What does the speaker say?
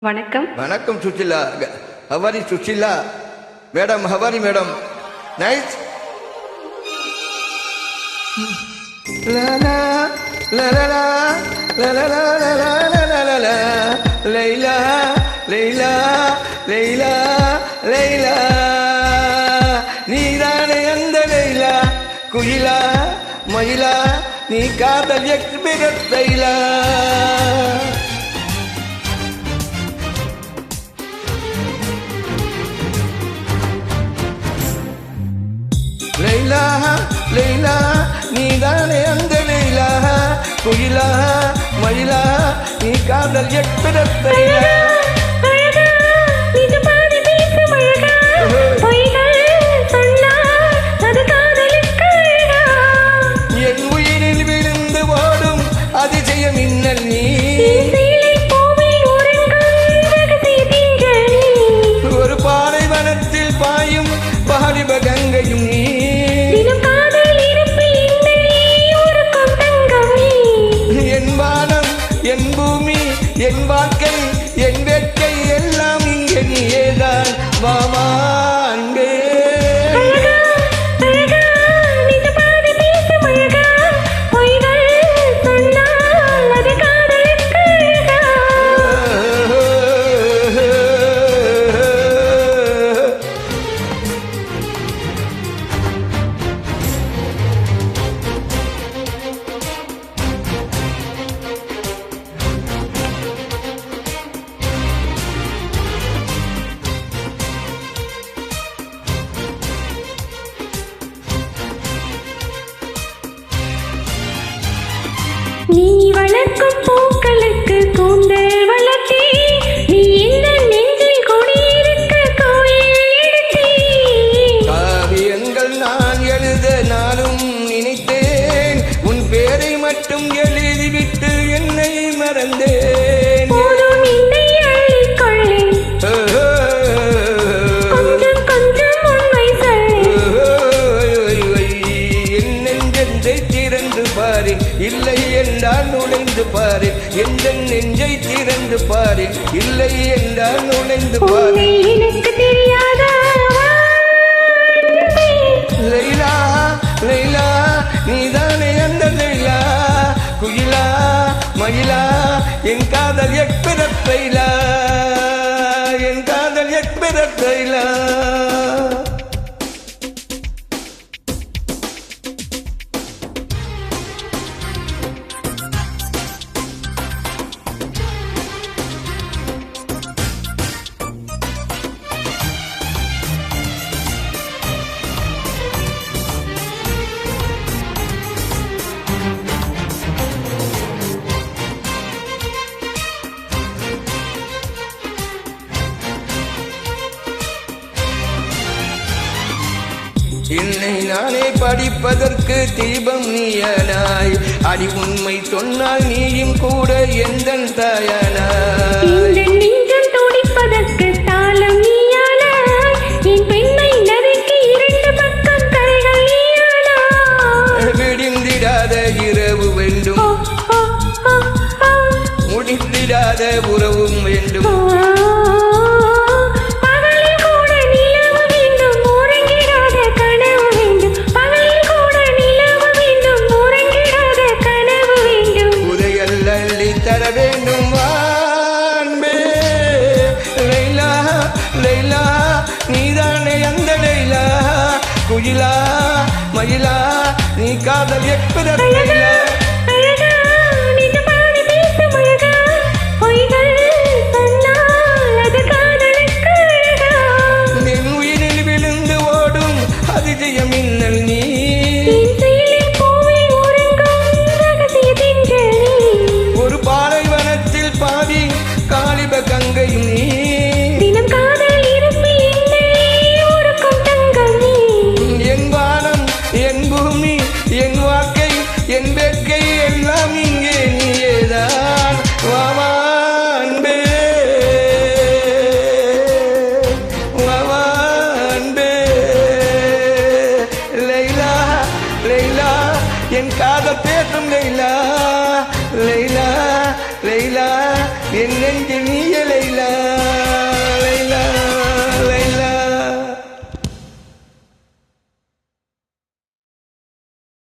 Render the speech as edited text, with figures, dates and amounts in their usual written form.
வணக்கம். வணக்கம் Sushila. How are you Sushila madam? How are you madam? Nice. Laila Laila Laila Laila, நீதானே அந்த லைலா, குயிலா மயிலா, நீ காதல் எக்ஸ்பிரத்தைலா. லைலா லைலா, நீதானே அந்த லைலா, குயிலா மயிலா, நீ காதல் எக்ஸ்பிரத்தைலா. என் உயிரில் விழுந்து ஓடும் அதிசய மின்னல் நீ, ஒரு பாலைவனத்தில் பாயும் பாலிப கங்கையும் நீ, என் வானம் என் பூமி என் வாழ்க்கை என் வேட்கை எல்லாம் இங்கே நீயேதான். வாமா அன்பே. நீ வளர்க்கும் பூக்களுக்கு கூந்தல் வளர்த்தே, நீ இந்த நெஞ்சில் குடியிருக்க கோயில் எடுத்தே. காவியங்கள் நான் எழுத நானும் நினைத்தேன், உன் பேரை மட்டும் எழுதிவிட்டு என்னை மறந்தேன். போதும் என்னை அள்ளிக்கொள்ளேன், கொஞ்சம் கொஞ்சம் உண்மை சொல்லேன். என் நெஞ்சை திறந்து பாரு, இல்லை என்றால் நுழைந்து பாரு. எந்த நெஞ்சை திறந்து பாரு, இல்லை என்றால் நுழைந்து பாரு. எனக்கு தெரியாதா லைலா லைலா, நீதானே அந்த லைலா, குயிலா மயிலா, என் காதல் எக்ஸ்பிரத்தைலா, என் காதல் எக்ஸ்பிரத்தைலா. என்னை நானே படிப்பதற்கு தீபம் நீயனாய், அடி உண்மை சொன்னால் நீயும் கூட எந்தன் தாயனாய். நெஞ்சம் துடிப்பதற்கு தாளம் நீயானாய், என் பெண்மை நதிக்கு இரண்டு பக்கம் கரைகள் நீயானாய். விடிந்திடாத இரவு வேண்டும், முடிந்திடாத உறவும் வேண்டும். தர வேண்டும் வான்பே. லைலா லைலா, நீதானே அந்த லைலா, குயிலா மயிலா, நீ காதல் எக்ஸ்பிரத்தைலா. என் உயிரில் விழுந்து ஓடும் அதிசய மின்னல் நீ, ஒரு பாலைவனத்தில் பாதி காலிப கங்கையும் நீ, தினம் காதல் இருப்பு ஊருக்கும் தங்கம் நீ, என் வானம் என் பூமி என் வாழ்க்கை என் வேட்கை எல்லாம் இங்கே நீயேதான். வாமா அன்பே, வாமா அன்பே. லைலா லைலா, என் காதல் பேசும் லைலா, லைலா லைலா, என் நெஞ்சு நீ